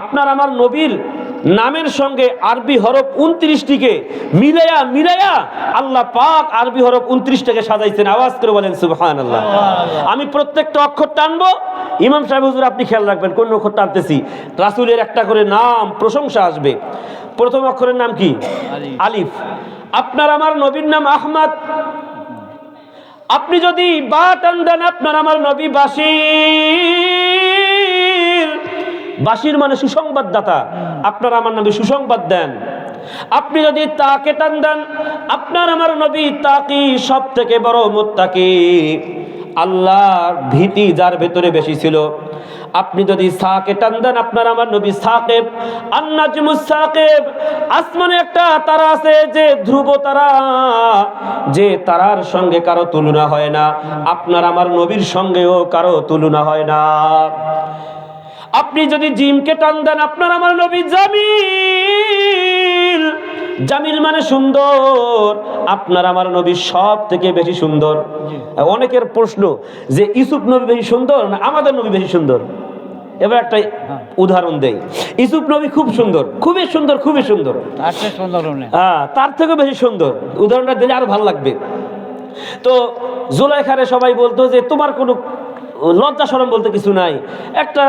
আপনার আমার নবীর নামের সঙ্গে আরবি হরফ 29টিকে মিলাইয়া আল্লাহ পাক আরবি হরফ 29টাকে সাজাইছেন। আওয়াজ করে বলেন সুবহানাল্লাহ। আমি প্রত্যেকটা অক্ষর টানবো, ইমাম সাহেব হুজুর আপনি খেয়াল রাখবেন কোন অক্ষর টানতেছি। রাসূলের একটা করে নাম প্রশংসা আসবে। প্রথম অক্ষরের নাম কি? আলিফ। আপনার আমার নবীর নাম আহমদ। আপনি যদি বা টান দেন, আপনার আমার নবী বাশির। বাশির মানে সুসংবাদদাতা, আপনার আমার নবী সুসংবাদ দেন। আপনি যদি তাকে টান দেন, আপনার আমার নবী তাকি, সব থেকে বড় মুত্তাকি, আল্লাহর ভীতি যার ভেতরে বেশি ছিল। আপনি যদি সাকে টান দেন, আপনার আমার নবী সাকিব। আন-নাজমুস সাকিব, আসমানে একটা তারা আছে যে ধ্রুব তারা, যে তারার সঙ্গে কারো তুলনা হয় না, আপনার আমার নবীর সঙ্গেও কারো তুলনা হয় না। আপনি যদি জিমকে টান দেন, আপনার আমার নবী জামিল। জামিল মানে সুন্দর, আপনার আমার নবী সব থেকে বেশি সুন্দর। অনেকের প্রশ্ন যে ইউসুফ নবী বেশি সুন্দর না আমাদের নবী বেশি সুন্দর? এবার একটা উদাহরণ দেই। ইউসুফ নবী খুব সুন্দর, খুবই সুন্দর, খুবই সুন্দর, তার থেকে বেশি সুন্দর। উদাহরণটা দিলে আরো ভালো লাগবে। তো জুলাইখারে সবাই বলতো যে তোমার কোনো লজ্জা শরম বলতে কিছু নাই, একটা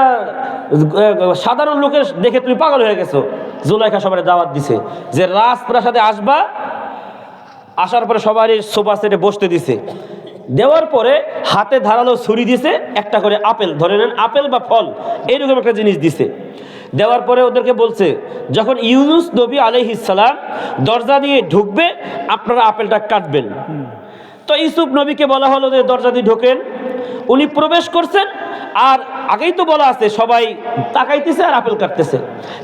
সাধারণ লোকের দেখে তুমি পাগল হয়ে গেছো। জুলাইখা সবাই দাওয়াত দিছে যে রাজপ্রাসাদে আসবা। আসার পরে সবাই সোফা সেটে বসতে দিছে। দেওয়ার পরে হাতে ধারালো ছুরি দিছে, একটা করে আপেল, ধরে নেন আপেল বা ফল, এইরকম একটা জিনিস দিছে। দেওয়ার পরে ওদেরকে বলছে যখন ইউনুস নবী আলাইহিস সালাম দরজা দিয়ে ঢুকবে, আপনারা আপেলটা কাটবেন। তো ইউসুফ নবীকে বলা হলো যে দরজা দিয়ে ঢোকেন। উনি প্রবেশ করছেন, আর আগেই তো বলা আছে সবাই তাকাইতেছে আর আপেল কাটতেছে।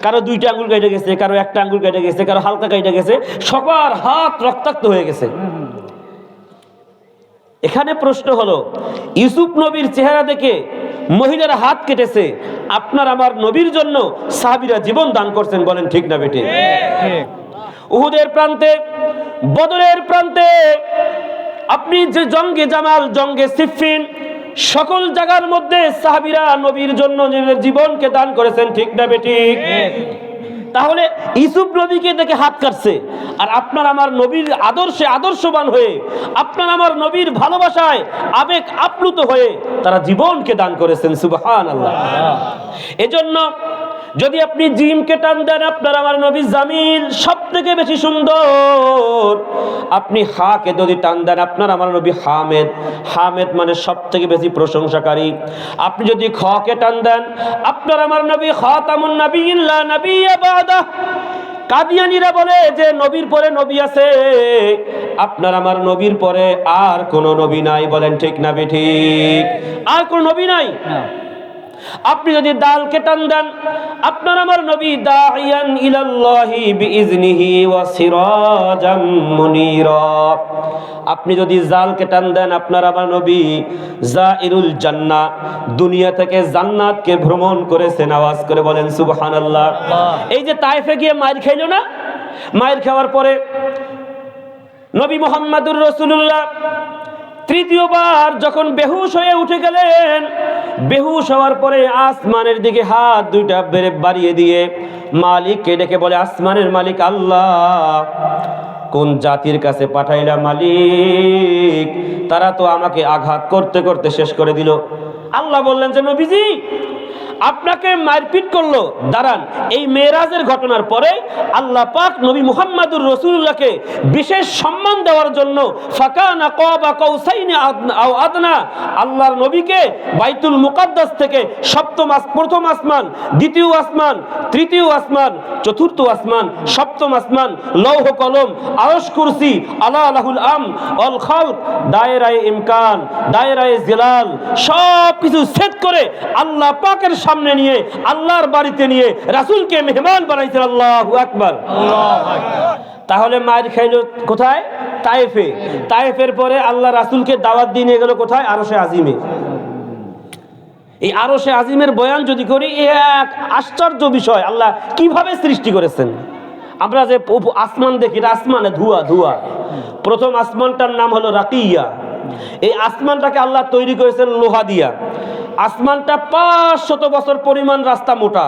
কারো 2টা আঙ্গুল কেটে গেছে, কারো 1টা আঙ্গুল কেটে গেছে, কারো হালকা কেটে গেছে, সবার হাত রক্তাক্ত হয়ে গেছে। এখানে প্রশ্ন হলো, ইউসুফ নবীর চেহারা দেখে মহিলারা হাত কেটেছে, আপনার আমার নবীর জন্য সাহাবীরা জীবন দান করছেন। বলেন ঠিক না বেটে? উহুদের প্রান্তে, বদরের প্রান্তে, আপনি যে জঙ্গে জামাল, জঙ্গে সিফিন, সকল জায়গার মধ্যে সাহাবীরা নবীর জন্য নিজের জীবনকে দান করেছেন। ঠিক না বেঠিক? তাহলে ইউসুফ নবীকে দেখে হাত কাটছে, আর আপনার আমার নবীর আদর্শে আদর্শবান হয়ে, আপনার আমার নবীর ভালোবাসায় আবেগ আপ্লুত হয়ে তারা জীবনকে দান করেছেন। সুবহানাল্লাহ। এজন্য যদি আপনি জিমকে টান দেন, আপনার আমার নবী জামিল, সব থেকে বেশি সুন্দর। আপনি হাকে যদি টান দেন, আপনার আমার নবী হামেদ। হামেদ মানে সব থেকে বেশি প্রশংসাকারী। আপনি যদি খকে টান দেন, আপনার আমার নবী খাতামুন নাবিয়্যিন লা নাবিয়্যা বাদা। কাদিয়ানীরা বলে যে নবীর পরে নবী আছে, আপনার আমার নবীর পরে আর কোন নবী নাই। বলেন ঠিক না বেঠিক? আর কোন নবী নাই। আপনি যদি দালকে টান দেন, আপনার আমার নবী দাইয়ান ইলাল্লাহি বিইজনিহি ওয়া সিরাজাম মুনীরা। আপনি যদি জালকে টান দেন, আপনার আমার নবী জাইরুল জান্নাহ, দুনিয়া থেকে জান্নাতকে ভ্রমণ করেছেন। আওয়াজ করে বলেন সুবহানাল্লাহ। এই যে তায়েফে গিয়ে মাইর খাইল না, মাইর খাওয়ার পরে নবী মুহাম্মদুর রাসূলুল্লাহ তৃতীয়বার যখন বেহুশ হয়ে উঠে গেলেন, বেহুশ হওয়ার পরে আসমানের দিকে হাত 2টা বাড়িয়ে দিয়ে মালিককে ডেকে বলে, আসমানের মালিক আল্লাহ, কোন জাতির কাছে পাঠাইলা মালিক? তারা তো আমাকে আঘাত করতে করতে শেষ করে দিল। আল্লাহ বললেন যে নবীজি, আপনাকে মারপিট করলো, দাঁড়ান। এই মেরাজের ঘটনার পরে আল্লাহ পাক নবী মুহাম্মদুর রাসূলুল্লাহকে বিশেষ সম্মান দেওয়ার জন্য ফাকানা কাবা কাউসাইনি আও আদনা, আল্লাহর নবীকে বাইতুল মুকাদ্দাস থেকে প্রথম আসমান, দ্বিতীয় আসমান, তৃতীয় আসমান, চতুর্থ আসমান, সপ্তম আসমান, লৌহ কলম, আরশ কুরসি, আলা লাহুল আম ওয়াল খালক, দায়রায়ে ইমকান, দায়রায়ে জিলাল, সব কিছু সেট করে আল্লাহ পাকের সামনে নিয়ে, আল্লাহর বাড়িতে নিয়ে রাসূলকে মেহমান বানাইছেন। আল্লাহু আকবার, আল্লাহু আকবার। তাহলে মায়ের খাইল কোথায়? তায়েফে। তায়েফের পরে আল্লাহ রাসূলকে দাওয়াত দিয়ে নিয়ে গেল কোথায়? আরশে আজিমে। এই আরশে আজিমের বয়ান যদি করি, এক আশ্চর্য বিষয়, আল্লাহ কিভাবে সৃষ্টি করেছেন। আমরা যে আসমান দেখি, আসমানে ধোঁয়া ধোঁয়া। প্রথম আসমানটার নাম হলো রাকিয়া। এই আসমানটাকে আল্লাহ তৈরি করেছেন লোহা দিয়া। আসমানটা 500 বছর পরিমাণ রাস্তা মোটা,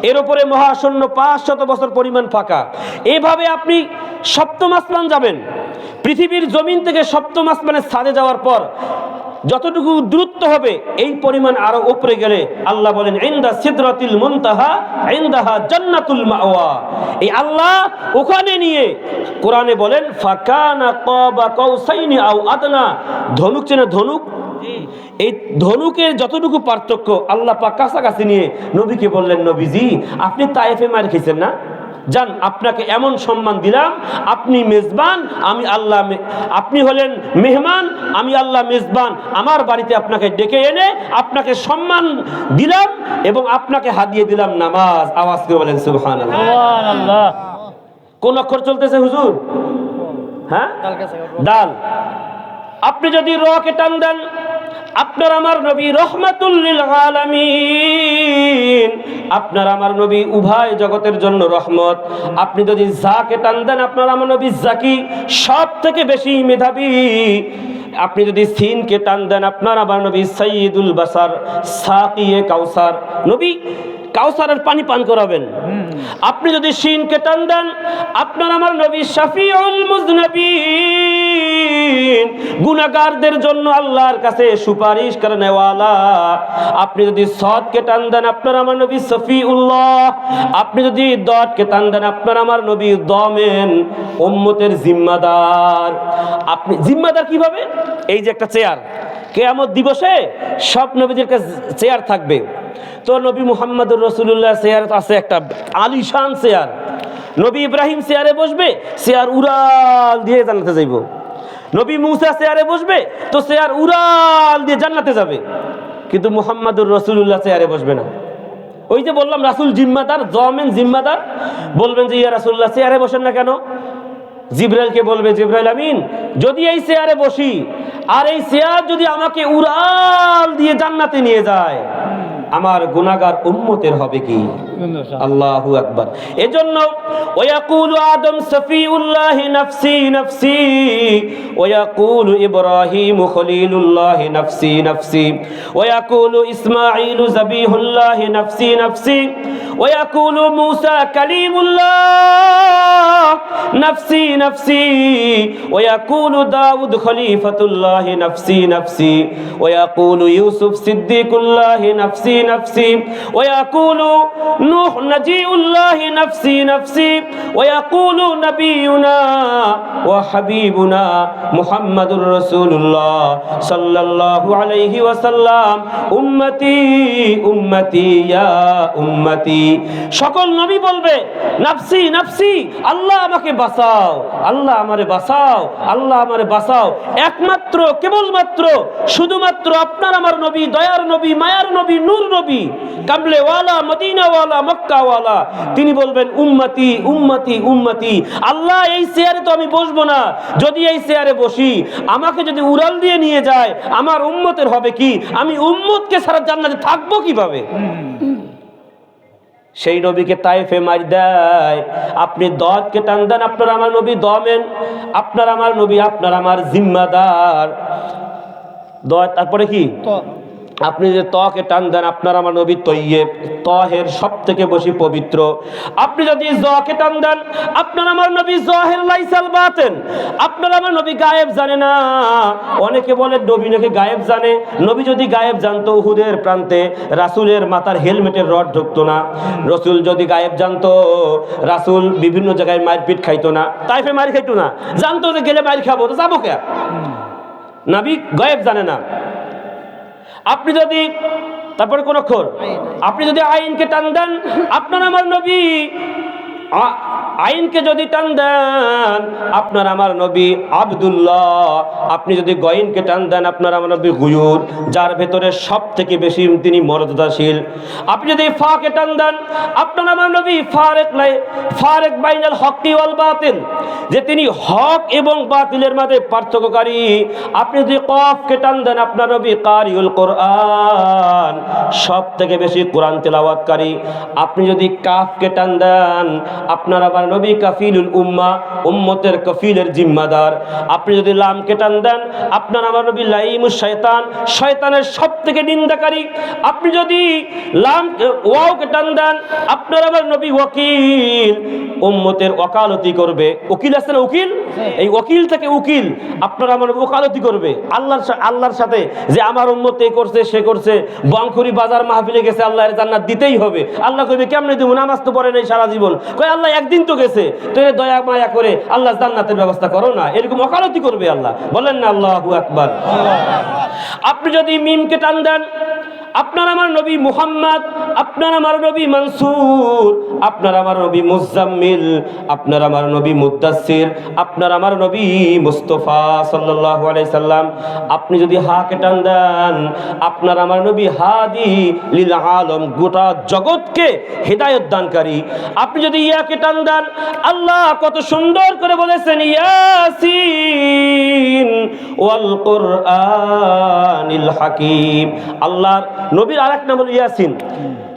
এর উপরে মহাশূন্য 500 বছর পরিমাণ ফাঁকা। এইভাবে আপনি সপ্তম আসমান যাবেন। পৃথিবীর জমিন থেকে সপ্তম আসমানের ছাদে যাওয়ার পর যতটুকু দূরত্ব হবে এই পরিমাণ আরো উপরে গেলে আল্লাহ বলেন ইনদা সিদরাতিল মুনতাহা ইনদাহা জান্নাতুল মাওয়া। এই আল্লাহ ওখানে নিয়ে কোরআনে বলেন ফাকানা কাবা কাউসাইনি আও আদনা। ধনুক চেনে ধনুক? এই ধনুকের যতটুকু পার্থক্য আল্লাহ পাক কাছাকাছি নিয়ে নবীকে বললেন, নবীজি আপনি তায়েফে মার খেয়েছেন না, যান আপনাকে এমন সম্মান দিলাম, আপনি মেজবান, আমি আল্লাহ, আপনি হলেন মেহমান, আমি আল্লাহ মেজবান, আমার বাড়িতে আপনাকে ডেকে এনে আপনাকে সম্মান দিলাম এবং আপনাকে হাদিয়ে দিলাম নামাজ। আওয়াজ করে বলেন সুবহানাল্লাহ। কোন অক্ষর চলতেছে হুজুর? হ্যাঁ, দাল। আপনি যদি র কে টান দেন, আপনার আমার নবী রহমাতুল লিল আলামিন, আপনার আমার নবী উভয় জগতের জন্য রহমত। আপনি যদি জাকে টান দেন, আপনার আমার নবী জাকি, সব থেকে বেশি মেধাবী। আপনি যদি সিনকে টান দেন, আপনার আমার নবী সাইয়্যিদুল বাশার, সাকিয়ে কাউসার, নবী কাউসারের পানি পান করাবেন। আপনি যদি শিনকে টান দেন, আপনার আমার নবী শাফিউল মুজনাবিন, গুনাহগারদের জন্য আল্লাহর কাছে সুপারিশ করেনেওয়ালা। আপনি যদি সদকে টান দেন, আপনার আমার নবী সফিউল্লাহ। আপনি যদি দদকে টান দেন, আপনার আমার নবী দমেন, উম্মতের জিম্মাদার। আপনি জিম্মাদার কিভাবে? এই যে একটা চেয়ার, কিয়ামত দিবসে সব নবীদের কাছে চেয়ার থাকবে। তো নবী মুহাম্মদুর রাসূলুল্লাহ চেয়ার আছে, একটা আলিশান চেয়ার। নবী ইব্রাহিম চেয়ারে বসবে, চেয়ার উড়াল দিয়ে জান্নাতে যাইব। নবী মুসা চেয়ারে বসবে, তো চেয়ার উড়াল দিয়ে জান্নাতে যাবে। কিন্তু মুহাম্মদুর রাসূলুল্লাহ চেয়ারে বসবে না। ওই যে বললাম রাসূল জিম্মাদার, জমেন জিম্মাদার। বলবেন যে ইয়া রাসূলুল্লাহ চেয়ারে বসেন না কেন? জিবরাইলকে বলবে, জিবরাইল আমিন যদি এই চেয়ারে বসি আর এই চেয়ার যদি আমাকে উড়াল দিয়ে জান্নাতে নিয়ে যায়, আমার গুনাহগার উম্মতের হবে কি? আল্লাহু আকবার। এজন্য ওয়ায়াকুলু আদম সফিউল্লাহ নাফসি নাফসি, ওয়ায়াকুলু ইব্রাহিম খলিলুল্লাহ নাফসি নাফসি, ওয়ায়াকুলু ইসমাঈল যাবিহুল্লাহ নাফসি নাফসি, ওয়ায়াকুলু মূসা কালিমুল্লাহ নাফসি নাফসি, ওয়ায়াকুলু দাউদ খলিফাতুল্লাহ নাফসি নাফসি, ওয়ায়াকুলু ইউসুফ সিদ্দিকুল্লাহ নাফসি نفسي، ويقول نوح نجي الله نفسي نفسي، ويقول نبينا وحبيبنا محمد رسول الله صلى الله عليه وسلم উম্মতি উম্মতি ইয়া উম্মতি। সকল নবী বলবে নাফসি নাফসি, আল্লাহ আমাকে বাঁচাও, আল্লাহ আমারে বাঁচাও, আল্লাহ আমারে বাঁচাও। একমাত্র কেবলমাত্র শুধুমাত্র আপনার আমার নবী, দয়ার নবী, মায়ার নবী, নূর নবী, কামলেওয়ালা, মদিনাওয়ালা, মক্কাওয়ালা, তিনি বলবেন উম্মতি উম্মতি উম্মতি। আল্লাহ এই চেয়ারে তো আমি বসবো না, যদি এই চেয়ারে বসি আমাকে যদি উড়াল দিয়ে নিয়ে যায় আমার উম্মতের হবে কি? আমি উম্মতকে ছাড়া জান্নাতে থাকবো কিভাবে? সেই নবীকে তায়েফে মার দেয়। আপনি দদকে টান দেন, আপনার আমার নবী দমেন, আপনার আমার নবী, আপনার আমার জিম্মাদার। দদ তারপরে কি? আপনি যে তকে টান দেন, আপনার আমার নবী তৈয়ব, তহের সব থেকে বেশি পবিত্র। আপনি যদি জকে টান দেন, আপনার আমার নবী জহের লাইসাল বাতেন, আপনার আমার নবী গায়েব জানে না। অনেকে বলে নবী নাকি গায়েব জানে। নবী যদি গায়েব জানতো উহুদের প্রান্তে রাসূলের মাথার হেলমেটের রড ঢুকতো না। রাসূল যদি গায়েব জানতো, রাসূল বিভিন্ন জায়গায় মারপিট খাইতো না, তাইফে মার খাইতো না। জানতো যে গেলে মার খাবো, তো যাবো কে? নবী গায়েব জানে না। আপনি যদি তারপরে কোন অক্ষর, আপনি যদি আইনকে টান দেন, আপনার আমার নবী আইনকে যদি টান দেন, আপনার আমার নবী আব্দুল্লাহ। আপনি যদি গয়নকে টান দেন, আপনার আমার নবী গুয়ুর, যার ভেতরে সব থেকে বেশি তিনি মর্যাদাশীল। আপনি যদি ফাকে টান দেন, আপনার আমার নবী ফারেক বাইনাল হকি ওয়াল বাতিল, যে তিনি হক এবং বাতিলের মাঝে পার্থক্যকারী। আপনি যদি কফকে টান দেন, আপনার নবী কারিউল কোরআন, সব থেকে বেশি কোরআন তেলাওয়াতকারী। আপনি যদি কাফকে টান দেন, আপনার আবার নবী কাফিলুল উম্মাহ, উম্মতের কফিলের জিম্মাদার। আপনি যদি লামকে টান দেন, আপনার আমার নবী লাইমুশ শয়তান, শয়তানের সবথেকে নিন্দাকারী। আপনি যদি লাম ওয়াওকে টান দেন, আপনার আমার নবী ওয়াকিল, উম্মতের ওকালতি করবে। উকিল আছে না উকিল, এই ওকিল থেকে উকিল আপনার আমার ওকালতি করবে আল্লাহর সাথে, যে আমার উম্মত এই করছে সে করছে, বংখুরি বাজার মাহফিলে গেছে, আল্লাহর জান্নাত দিতেই হবে। আল্লাহ কইবে কেমনে দিব, নামাজ তো পড়ে নাই সারা জীবন, কয় আল্লাহ একদিন তো গেছে, তো এর দয়া মায়া করে আল্লাহ জান্নাতের ব্যবস্থা করো না, এরকম ওকালতি করবে আল্লাহ। বলেন না আল্লাহু আকবার। আপনি যদি মিমকে টান দেন, আপনার আমার নবী মুহাম্মদ, আপনার আমার নবী মানসুর, আপনার আমার নবী মুজাম্মিল, আপনার আমার নবী মুদ্দাসির, আপনার আমার নবী মুস্তাফা সাল্লাল্লাহু আলাইহি সাল্লাম। আপনি যদি হাকে টান দেন, আপনার আমার নবী হাদি লিল আলম, গোটা জগৎকে হেদায়েত দানকারী। আপনি যদি ইয়াকে টান দেন, আল্লাহ কত সুন্দর করে বলেছেন ইয়াসিন ওয়াল কুরআনিল হাকিম। আল্লাহর নবীর আরেক নাম হলো ইয়াসিন।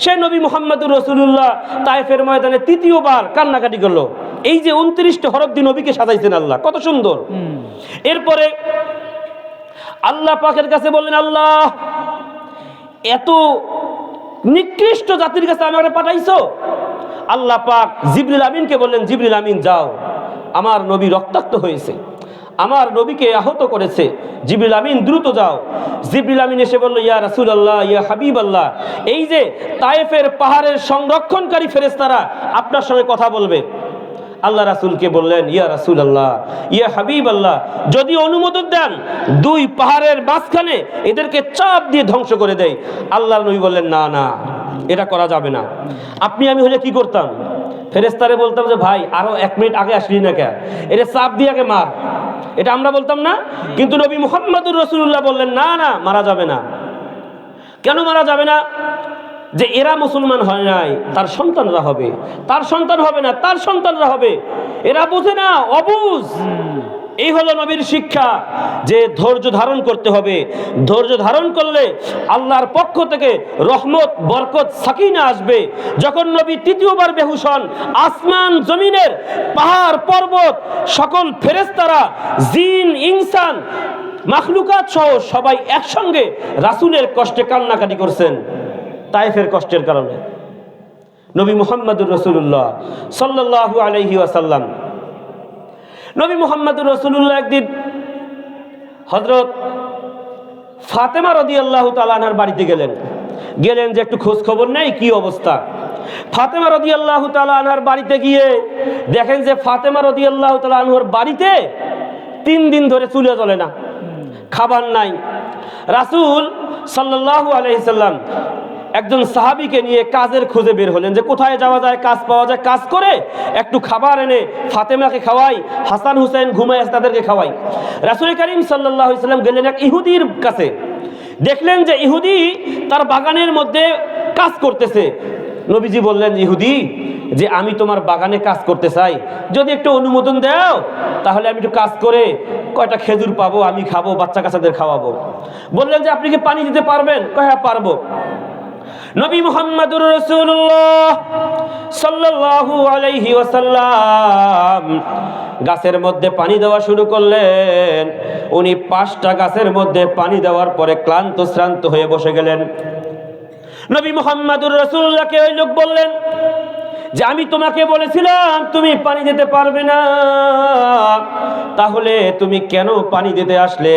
সেই নবী মুহাম্মদুর রাসূলুল্লাহ তায়েফের ময়দানে তৃতীয়বার কান্নাকাটি করলো। এই যে 29টি হরফ দিয়ে নবীকে সাজাইছেন আল্লাহ, কত সুন্দর। এরপরে আল্লাহ পাকের কাছে বললেন, আল্লাহ এত নিকৃষ্ট জাতির কাছে আমাকে পাঠাইছো। আল্লাহ পাক জিবরিল আমিনকে বললেন, জিবরিল আমিন যাও, আমার নবী রক্তাক্ত হয়েছে, আমার নবীকে আহত করেছে, জিবরিল আমিন দ্রুত যাও। জিবরিল আমিন এসে বলল, ইয়া রাসূলুল্লাহ, ইয়া হাবিবাল্লাহ, এই যে তায়েফের পাহাড়ের সংরক্ষণকারী ফেরেশতারা আপনার সঙ্গে কথা বলবে। আল্লাহ রাসূলকে বললেন, ইয়া রাসূলুল্লাহ, ইয়া হাবিবাল্লাহ, যদি অনুমোদন দেন দুই পাহাড়ের মাঝখানে এদেরকে চাপ দিয়ে ধ্বংস করে দেয়। আল্লাহর নবী বললেন, না না, এটা করা যাবে না। আপনি আমি হলে কি করতাম? ফেরেশতারে বলতাম যে ভাই আরো 1 মিনিট আগে আসলি না কেন, এটা চাপ দিয়ে আগে মার, এটা আমরা বলতাম না। কিন্তু নবী মুহাম্মদুর রাসূলুল্লাহ বললেন, না না, মারা যাবে না। কেন মারা যাবে না? যে এরা মুসলমান হয় নাই, তার সন্তানরা হবে, তার সন্তান হবে না, তার সন্তানরা হবে। এরা বোঝে না, অবুঝ। এই হলো নবীর শিক্ষা, যে ধৈর্য ধারণ করতে হবে। ধৈর্য ধারণ করলে আল্লাহর পক্ষ থেকে রহমত, বরকত, সাকিনা আসবে। যখন নবী তৃতীয়বার বেহুশ হন, আসমান জমিনের পাহাড় পর্বত সকল ফেরেশতারা, জিন ইনসান মাখলুকাত সহ সবাই একসঙ্গে রাসূলের কষ্টে কান্নাকাটি করছেন, তায়েফের কষ্টের কারণে। নবী মুহাম্মদুর রাসূলুল্লাহ সাল্লাল্লাহু আলাইহি ওয়াসাল্লাম, নবী মুহাম্মদুর রাসূলুল্লাহ একদিন হযরত ফাতেমা রাদিয়াল্লাহু তাআলা আনহার বাড়িতে গেলেন যে একটু খোঁজ খবর নেই কি অবস্থা। ফাতেমা রাদিয়াল্লাহু তাআলা আনহার বাড়িতে গিয়ে দেখেন যে ফাতেমা রাদিয়াল্লাহু তাআলা আনহার বাড়িতে 3 দিন ধরে চুলা জ্বলে না, খাবার নাই। রাসূল সাল্লাল্লাহু আলাইহি সাল্লাম একজন সাহাবীকে নিয়ে কাজের খোঁজে বের হলেন, যে কোথায় যাওয়া যায়, কাজ পাওয়া যায়, কাজ করে একটু খাবার এনে ফাতেমাকে খাওয়াই, হাসান হুসাইন ঘুমায় আছে তাদেরকে খাওয়াই। রাসূল করিম সাল্লাল্লাহু আলাইহি সাল্লাম গেলেন এক ইহুদির কাছে, দেখলেন যে ইহুদি তার বাগানের মধ্যে কাজ করতেছে। নবীজি বললেন, ইহুদি, যে আমি তোমার বাগানে কাজ করতে চাই, যদি একটু অনুমোদন দাও তাহলে আমি একটু কাজ করে কয়টা খেজুর পাবো, আমি খাবো, বাচ্চা কাচ্চাদের খাওয়াবো। বললেন যে আপনি কি পানি দিতে পারবেন? হ্যাঁ পারবো। নবী মুহাম্মদুর রাসূলুল্লাহ সাল্লাল্লাহু আলাইহি ওয়াসাল্লাম গাছের মধ্যে পানি দেওয়া শুরু করলেন। উনি 5টা গাছের মধ্যে পানি দেওয়ার পরে ক্লান্ত শ্রান্ত হয়ে বসে গেলেন। নবী মুহাম্মদুর রাসূলুল্লাহকে ওই লোক বললেন যে আমি তোমাকে বলেছিলাম তুমি পানি দিতে পারবে না, তাহলে তুমি কেন পানি দিতে আসলে?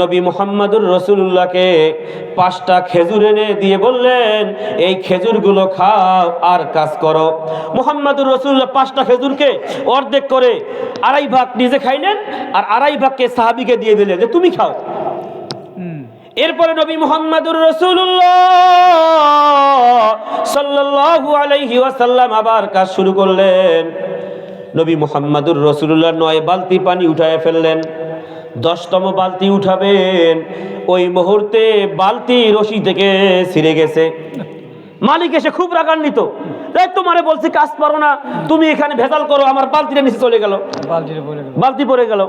নবী মুহাম্মদুর রাসূলুল্লাহকে 5টা খেজুর এনে দিয়ে বললেন, এই খেজুরগুলো খাও আর কাজ করো। মুহাম্মদুর রাসূলুল্লাহ 5টা খেজুরকে অর্ধেক করে 2.5 ভাগ নিজে খাইলেন, আর 2.5 ভাগকে সাহাবীকে দিয়ে দিলেন যে তুমি খাও। এরপরে নবী মুহাম্মদুর রাসূলুল্লাহ সাল্লাল্লাহু আলাইহি ওয়াসাল্লাম আবার কাজ শুরু করলেন। নবী মুহাম্মদুর রাসূলুল্লাহ 9 বালতি পানি উঠায় ফেললেন। 10তম বালতি উঠাবেন, ওই মুহূর্তে বালতি রশি থেকে ছিঁড়ে গেছে। মালিক এসে খুব রাগান্বিত, তাই তোমারে বলছি কাজ পারো না, তুমি এখানে ভেজাল করো, আমার বালতিটা নিচে চলে গেল, বালতি পড়ে গেল।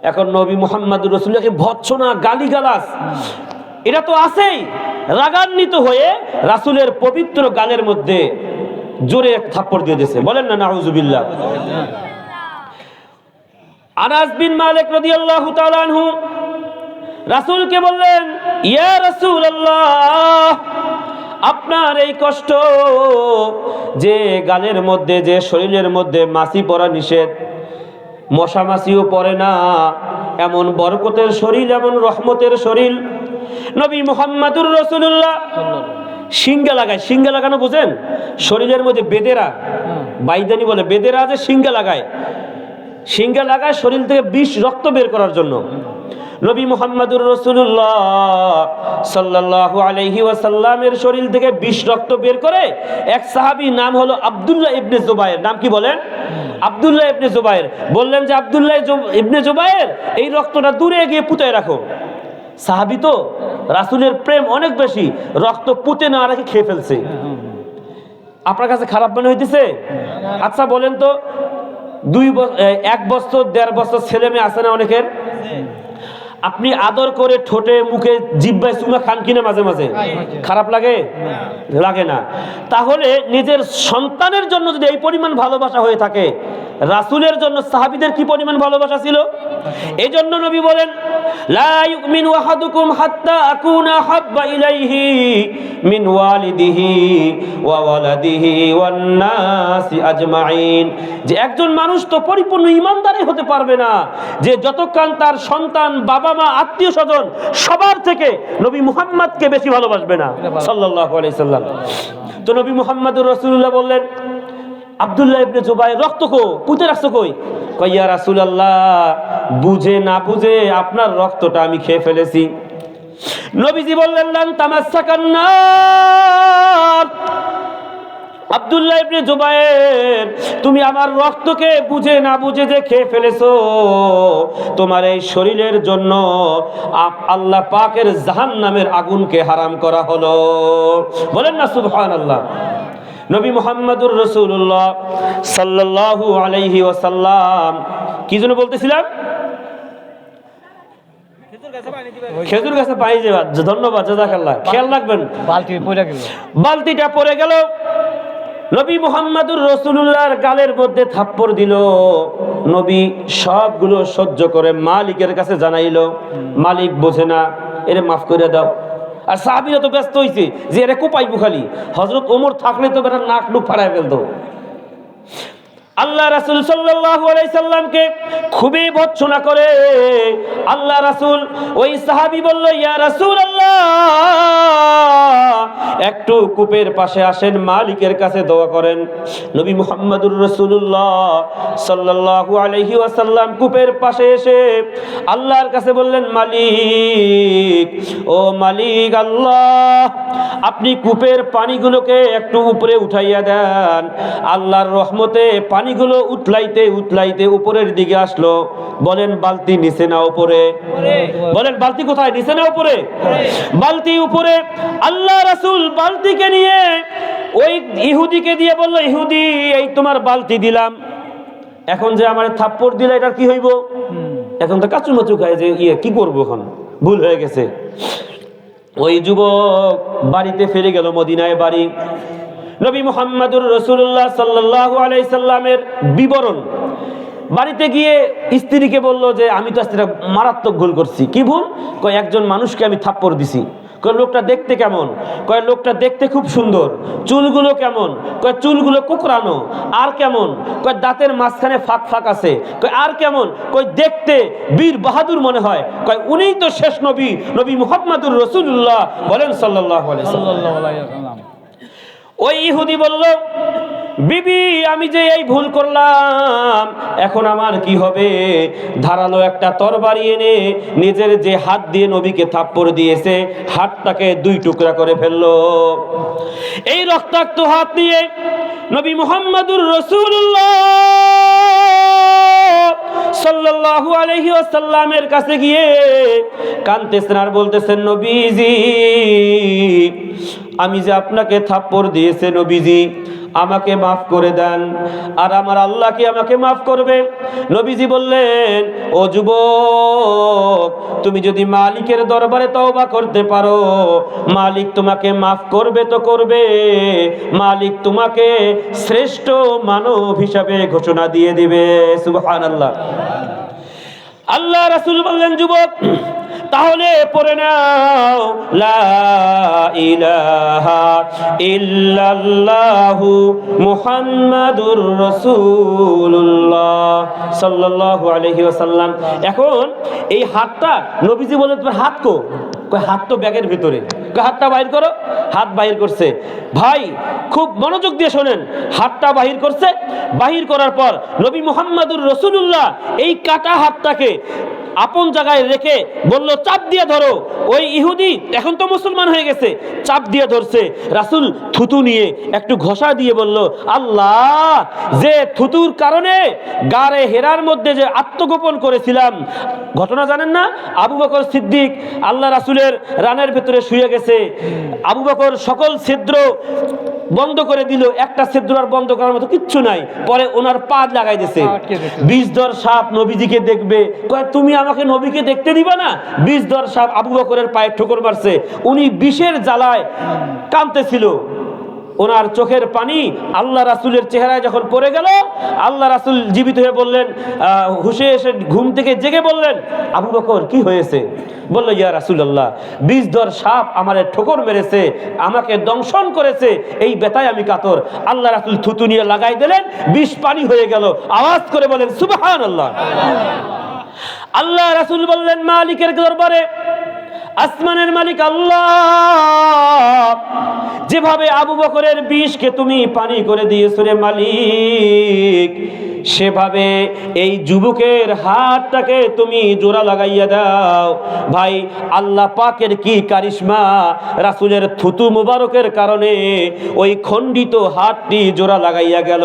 এখন নবী মুহাম্মদুর রাসূলুল্লাহকে ভৎসনা, গালিগালাজ এটা তো আছেই। রাগান্বিত হয়ে রাসূলের পবিত্র গানের মধ্যে জোরে এক থাপ্পড় দিয়ে দিয়েছে, বলেন না নাউজুবিল্লাহ। আনাস বিন মালিক রাদিয়াল্লাহু তাআলা আনহু রাসূলকে বললেন, ইয়া রাসূলুল্লাহ, আপনার এই কষ্ট যে গালের মধ্যে, যে শরীরের মধ্যে মাছি পড়া নিষেধ, মশা মাছিও পড়ে না, এমন বরকতের শরীর, এমন রহমতের শরীর নবী মুহাম্মদুর রাসূলুল্লাহ সিঙ্গা লাগায়। সিঙ্গা লাগানো বোঝেন? শরীরের মধ্যে বেদেরা, বাইদানি বলে, বেদেরা যে সিঙ্গা লাগায়, সিঙ্গা লাগায় শরীর থেকে বিষ রক্ত বের করার জন্য। নবী মুহাম্মদুর রাসূলুল্লাহ সাল্লাল্লাহু আলাইহি ওয়াসাল্লামের শরীর থেকে বিষ রক্ত বের করে এক সাহাবী, নাম হলো আব্দুল্লাহ ইবনে জুবায়ের। নাম কি বলেন? আব্দুল্লাহ ইবনে জুবায়ের। বললেন যে আব্দুল্লাহ ইবনে জুবায়ের, এই রক্তটা দূরে গিয়ে পুঁতে রাখো। সাহাবী তো রাসূলের প্রেম অনেক বেশি, রক্ত পুঁতে না রেখে খেয়ে ফেলছে। আপনার কাছে খারাপ মনে হইতেছে? আচ্ছা বলেন তো, 1 বছর 1.5 বছর ছেলে মেয়ে আছে না অনেকের? আপনি আদর করে ঠোঁটে, মুখে, জিহ্বায় চুমা খান কিনা মাঝে মাঝে? খারাপ লাগে? লাগে না। তাহলে নিজের সন্তানের জন্য যদি এই পরিমাণ ভালোবাসা হয়ে থাকে, রাসূলের জন্য সাহাবীদের কি পরিমাণ ভালোবাসা ছিল? এই জন্য নবী বলেন, লা ইউমিনু আহাদুকুম হাত্তা আকুনা হাব্বা ইলাইহি মিন ওয়ালিদিহি ওয়া ওয়ালাদিহি ওয়ান নাসি আজমাইন, যে একজন মানুষ তো পরিপূর্ণ ঈমানদারই হতে পারবে না যে যতক্ষণ তার সন্তান, বাবা মা, আত্মীয় স্বজন সবার থেকে নবী মুহাম্মদকে বেশি ভালোবাসবে না সাল্লাল্লাহু আলাইহি সাল্লাম। তো নবী মুহাম্মদুর রাসূলুল্লাহ বললেন, আব্দুল্লাহ ইবনে জুবায়ের, রক্ত কো পুঁতে রাখছো কই? কয়, ইয়া রাসূলুল্লাহ, বুঝে না বুঝে আপনার রক্তটা আমি খেয়ে ফেলেছি। নবীজি বললেন, লান তামাসসাকান নার, আব্দুল্লাহ ইবনে জুবায়ের, তুমি আমার রক্তকে বুঝে না বুঝে যে খেয়ে ফেলেছো, তোমার এই শরীরের জন্য আল্লাহ পাকের জাহান্নামের আগুনকে হারাম করা হলো। বলেন না সুবহানাল্লাহ। নবী মুহাম্মদুর রাসূলুল্লাহ সাল্লাল্লাহু আলাইহি ওয়াসাল্লাম কি জন্য বলতেছিলাম? খেজুর গাছে পানি যাবে। ধন্যবাদ, জাযাকাল্লাহ। খেয়াল রাখবেন, বালতিটা পড়ে গেল। নবী মুহাম্মদুর রাসূলুল্লাহর গালের মধ্যে থাপ্পড় দিল। নবী সবগুলো সহ্য করে মালিকের কাছে জানাইলো। মালিক বোঝে না, এরে মাফ করে দাও। আর সাহাবীরা তো ব্যস্ত হইছে যে এরে কোপাইবো খালি। হযরত ওমর থাকলে তো বেটা নাক মুখ ফাড়ায় ফেলতো। আল্লাহ রাসূল সাল্লাল্লাহু আলাইহি সাল্লামকে খুবই ভর্ৎসনা করে আল্লাহ রাসূল, ওই সাহাবী বলল, ইয়া রাসূলুল্লাহ, একটু কূপের পাশে আসেন, মালিকের কাছে দোয়া করেন। নবী মুহাম্মদুর রাসূলুল্লাহ সাল্লাল্লাহু আলাইহি ওয়াসাল্লাম কূপের পাশে এসে আল্লাহর কাছে বললেন, মালিক, ও মালিক আল্লাহ, আপনি কূপের পানিগুলোকে একটু উপরে উঠাইয়া দেন। আল্লাহর রহমতে পানিগুলো উতলাইতে উতলাইতে উপরের দিকে আসলো। বলেন বালতি নিচে না উপরে? বলেন বালতি কোথায়, নিচে না উপরে? বালতি উপরে। আল্লাহ রাসূল বালতিকে নিয়ে ওই ইহুদিকে দিয়ে বলল, ইহুদি, এই তোমার বালতি দিলাম, এখন যে আমার থাপ্পড় দিলে এটার কি হইব? এখন তো কাচুমাচু খায় যে কি করবো, এখন ভুল হয়ে গেছে। ওই যুবক বাড়িতে ফিরে গেল, মদিনায় বাড়ি। নবী মুহাম্মদুর রাসূলুল্লাহ সাল্লাল্লাহু আলাইহি সাল্লামের বিবরণ, বাড়িতে গিয়ে স্ত্রীকে বলল যে আমি তো আজকে মারাত্মক ভুল করছি। কি ভুল? কয়, একজন মানুষকে আমি থাপ্পড় দিছি। কয়, লোকটা দেখতে কেমন? কয়, লোকটা দেখতে খুব সুন্দর। চুলগুলো কেমন? কয়, চুলগুলো কুকরানো। আর কেমন? কয়, দাঁতের মাঝখানে ফাঁক ফাঁক আছে। কয়, আর কেমন? কয়, দেখতে বীর বাহাদুর মনে হয়। কয়, উনিই তো শেষ নবী, নবী মুহাম্মদুর রাসূলুল্লাহ। বলেন সাল্লাল্লাহু আলাইহি সাল্লাম। ওই ইহুদি বলল, বিবি, আমি যে এই ভুল করলাম, এখন আমার কি হবে? ধারালো একটা তরবারি এনে নিজের যে হাত দিয়ে নবীকে থাপ্পড় দিয়েছে, হাতটাকে 2 টুকরা করে ফেললো। এই রক্তাক্ত হাত দিয়ে নবী মুহাম্মদুর রাসূলুল্লাহ সাল্লাল্লাহু আলাইহি ওয়াসাল্লামের কাছে গিয়ে কাঁদতেছেন আর বলতেছেন, নবীজি, আমি যে আপনাকে থাপ্পড় দিয়েছে নবীজি, আমাকে মাফ করে দেন, আর আমার আল্লাহ কি আমাকে মাফ করবে? নবীজি বললেন, ও যুবক, তুমি যদি মালিকের দরবারে তওবা করতে পারো, মালিক তোমাকে মাফ করবে তো করবে, মালিক তোমাকে শ্রেষ্ঠ মানব হিসাবে ঘোষণা দিয়ে দিবে। সুবহানাল্লাহ। আল্লাহ রাসূল বললেন, যুবক তাহলে পড়ে নাও লা ইলাহা ইল্লাল্লাহু মুহাম্মাদুর রাসূলুল্লাহ সাল্লাল্লাহু আলাইহি ওয়াসাল্লাম। এখন এই হাতটা নবীজি বলেন, তোমার হাত কো? কয় হাত তো ব্যাগের ভিতরে। কয় হাতটা বাইর করো। হাত বাহির করছে। ভাই খুব মনোযোগ দিয়ে শোনেন, হাতটা বাহির করছে। বাহির করার পর নবী মুহাম্মাদুর রাসূলুল্লাহ এই কাটা হাতটাকে আপন জায়গায় রেখে বলল, চাপ দিয়ে ধরো। ওই ইহুদি এখন তো মুসলমান হয়ে গেছে, চাপ দিয়ে ধরছে। রাসূল থুতু নিয়ে একটু ঘষা দিয়ে বলল, আল্লাহ, যে থুতুর কারণে গারে হেরার মধ্যে যে আত্মগোপন করেছিলাম, ঘটনা জানেন না? আবু বকর সিদ্দিক আল্লাহ রাসূলের রানের ভিতরে শুয়ে গেছে। আবু বকর সকল ছিদ্র বন্ধ করে দিল, একটা ছিদ্র আর বন্ধ করার মতো কিচ্ছু নাই। পরে ওনার পা লাগাই দিয়েছে। বিষধর সাপ নবীজিকে দেখবে, কয় তুমি আমাকে নবীকে দেখতে দিবা না? বিষধর সাপ আবু বকরের পায়ে ঠোকর মারছে। উনি বিষের জ্বালায় কাঁদতেছিল। ওনার চোখের পানি আল্লাহ রাসূলের চেহারায় যখন পড়ে গেল, আল্লাহ রাসূল জীবিত হয়ে বললেন, হুশে এসে ঘুম থেকে জেগে বললেন, আবু বকর কি হয়েছে? বলল, ইয়া রাসূলুল্লাহ, বিষধর সাপ আমারে ঠোকর মেরেছে, আমাকে দংশন করেছে, এই ব্যথায় আমি কাতর। আল্লাহ রাসূল থুতু নিয়ে লাগাই দিলেন, বিষ পানি হয়ে গেল। আওয়াজ করে বলেন সুবহানাল্লাহ। আল্লাহ রাসূল বললেন, মালিকের দরবারে, আসমানের মালিক আল্লাহ, যেভাবে আবু বকরের বিষকে তুমি পানি করে দিয়েছো রে মালিক, সেভাবে এই যুবকের হাতটাকে তুমি জোড়া লাগাইয়া দাও। ভাই আল্লাহ পাকের কি কারিশমা! রাসূলের থুতু মুবারকের কারণে ওই খণ্ডিত হাতটি জোড়া লাগাইয়া গেল।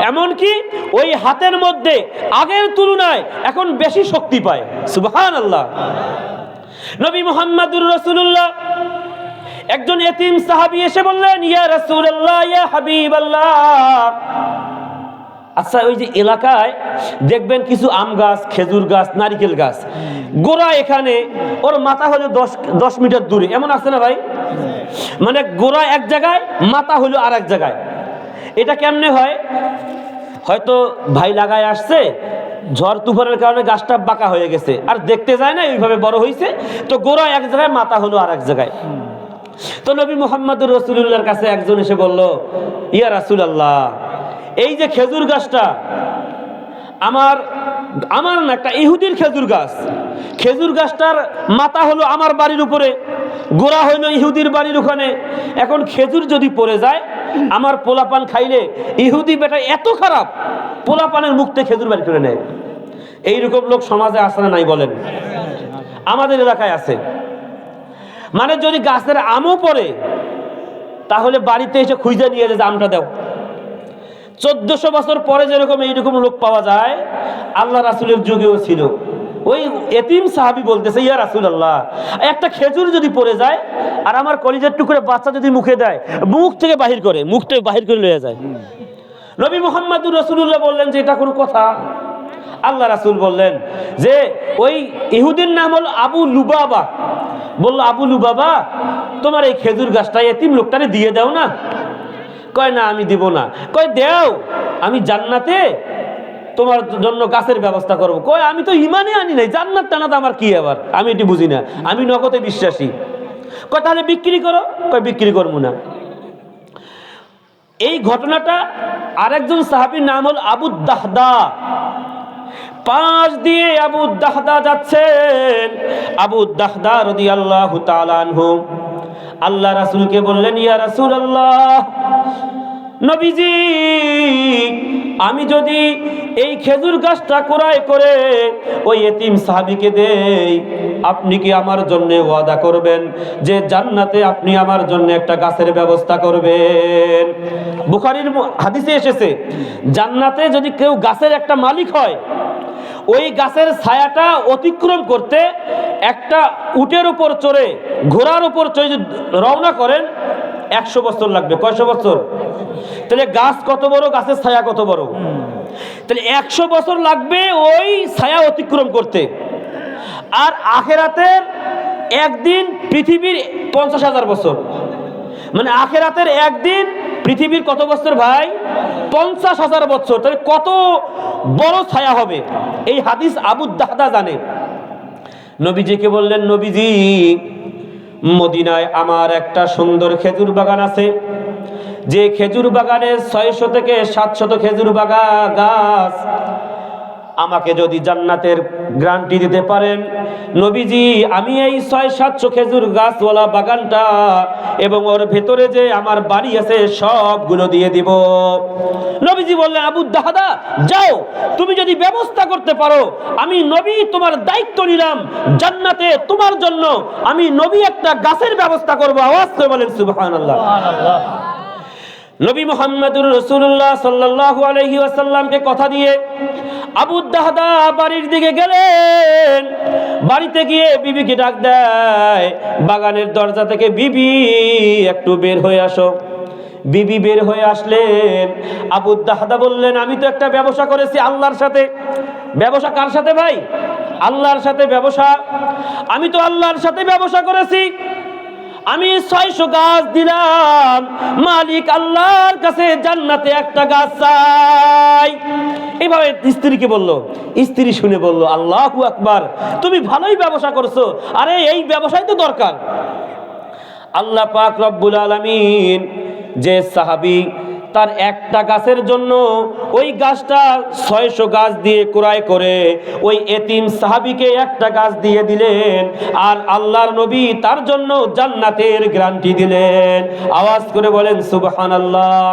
এমনকি ওই হাতের মধ্যে আগের তুলনায় এখন বেশি শক্তি পায়। সুবহানাল্লাহ। নবী মুহাম্মদুর রাসূলুল্লাহ একজন এতিম সাহাবী এসে বললেন, ইয়া রাসূলুল্লাহ, ইয়া হাবিবাল্লাহ, আচ্ছা ওই যে এলাকায় দেখবেন কিছু আম গাছ, খেজুর গাছ, নারিকেল গাছ, গোড়া এখানে, ওর মাথা হলো 10 মিটার দূরে, এমন আছে না ভাই? মানে গোড়া এক জায়গায়, মাথা হলো আর এক জায়গায়। এটা কেমনে হয়? হয়তো ভাই লাগায় আসছে, ঝড় তুফানের কারণে গাছটা বাঁকা হয়ে গেছে, আর দেখতে যায় না এইভাবে বড় হয়েছে, তো গোড়া এক জায়গায়, মাথা হলো আর এক জায়গায়। তো নবী মুহাম্মদুর রাসূলুল্লাহর কাছে একজন এসে বলল, ইয়া রাসূলুল্লাহ, এই যে খেজুর গাছটা আমার না, একটা ইহুদির খেজুর গাছ, খেজুর গাছটার মাথা হলো আমার বাড়ির উপরে, গোড়া হইলো ইহুদির বাড়ির ওখানে। এখন খেজুর যদি পড়ে যায়, আমার পোলাপান খাইলে, ইহুদি বেটা এত খারাপ, পোলাপানের মুখ থেকে খেজুর বাড়ি করে নেয়। এইরকম লোক সমাজে আছে না নাই বলেন? আমাদের এলাকায় আছে। মানে যদি গাছের আমও পড়ে, তাহলে বাড়িতে এসে খুঁজে নিয়ে যে আমটা দাও। 1400 বছর পরে যেরকম এইরকম লোক পাওয়া যায়, আল্লাহ রাসূলের যুগেও ছিল। ওই এতিম সাহাবী বলতেছে, ইয়া রাসূলুল্লাহ, একটা খেজুর যদি পড়ে যায় আর আমার কলিজার টুকরে বাচ্চা যদি মুখে দেয়, মুখ থেকে বাহির করে লয়ে যায়। নবী মুহাম্মদুর রাসূলুল্লাহ বললেন যে এটা কোনো কথা? আল্লাহ রাসূল বললেন যে ওই ইহুদির নাম হল আবু লুবাবা। বলল, আবু লুবাবা, তোমার এই খেজুর গাছটা এতিম লোকটারে দিয়ে দাও না। কয়, না আমি দিব না। কয়, দেও, আমি জান্নাতে তোমার জন্য গাছের ব্যবস্থা করবো। কয়, আমি তো ইমানে আনি নাই, জান্নাত টানাত আমার কি আবার, আমি এটি বুঝি না, আমি নগদে বিশ্বাসী। কয়, তাহলে বিক্রি করো। কয়, বিক্রি করবো না। এই ঘটনাটা আরেকজন সাহাবীর নাম হল আবু দাহদা। পাশ দিয়ে আবু দাহদা যাচ্ছেন। আবু দাহদা রাদিয়াল্লাহু তাআলা আনহু আল্লাহ রাসূলকে বললেন, ইয়া রাসূলুল্লাহ, নবীজি, আমি যদি এই খেজুর গাছটা ক্রয় করে ওই এতিম সাহাবীকে দেই, আপনি কি আমার জন্য ওয়াদা করবেন যে জান্নাতে আপনি আমার জন্য একটা গাছের ব্যবস্থা করবেন? বুখারীর হাদিসে এসেছে, জান্নাতে যদি কেউ গাছের একটা মালিক হয়, ওই গাছের ছায়াটা অতিক্রম করতে একটা উটের উপর চড়ে, ঘোড়ার উপর চড়ে যদি রওনা করেন 100 বছর লাগবে। কয়শো বছর? তাহলে গাছ কত বড়, গাছের ছায়া কত বড়? তাহলে 100 বছর লাগবে ওই ছায়া অতিক্রম করতে। আর আখিরাতের একদিন পৃথিবীর 50,000 বছর, মানে আখিরাতের একদিন পৃথিবীর কত বছর ভাই? 50,000 বছর। তাহলে কত বড় ছায়া হবে? এই হাদিস আবু দাহদা জানে। নবীজিকে বললেন, নবীজি, মদিনায় আমার একটা সুন্দর খেজুর বাগান আছে, যে খেজুর বাগানে 600 থেকে 700 খেজুর গাছ, আমাকে যদি জান্নাতের গ্যারান্টি দিতে পারেন নবীজি, আমি এই 600-700 খেজুর গাছওয়ালা বাগানটা এবং ওর ভেতরে যে আমার বাড়ি আছে সবগুলো দিয়ে দিব। নবীজি বললেন, আবু দাহদা, যাও, তুমি যদি ব্যবস্থা করতে পারো, আমি নবী তোমার দায়িত্ব নিলাম, জান্নাতে তোমার জন্য আমি নবী একটা গাছের ব্যবস্থা করব। আওয়াজ করে বলেন সুবহানাল্লাহ। নবী মুহাম্মদুর রাসূলুল্লাহ সাল্লাল্লাহু আলাইহি ওয়াসাল্লামকে কথা দিয়ে আবু দাহদা বাড়ির দিকে গেলেন। বাড়িতে গিয়ে বিবিকে ডাক দেয়, বাগানের দরজা থেকে, বিবি একটু বের হয়ে আসো। বিবি বের হয়ে আসলেন। আবু দাহদা বললেন, আমি তো একটা ব্যবসা করেছি আল্লাহর সাথে। ব্যবসা কার সাথে ভাই? আল্লাহর সাথে ব্যবসা। আমি তো আল্লাহর সাথে ব্যবসা করেছি, আমি 600 গাছ দিলাম, মালিক আল্লাহর কাছে জান্নাতে একটা গাছ চাই। এইভাবে স্ত্রীকে বলল। স্ত্রী শুনে বলল, আল্লাহু আকবার, তুমি ভালোই ব্যবসা করছো, আরে এই ব্যবসাই তো দরকার। আল্লাহ পাক রব্বুল আলামিন যে সাহাবী তার একটা গাছের জন্য ওই গাছটা 600 গাছ দিয়ে ক্রয় করে ওই এতিম সাহাবীকে একটা গাছ দিয়ে দিলেন, আর আল্লাহর নবী তার জন্য জান্নাতের গ্যারান্টি দিলেন। আওয়াজ করে বলেন সুবহানাল্লাহ।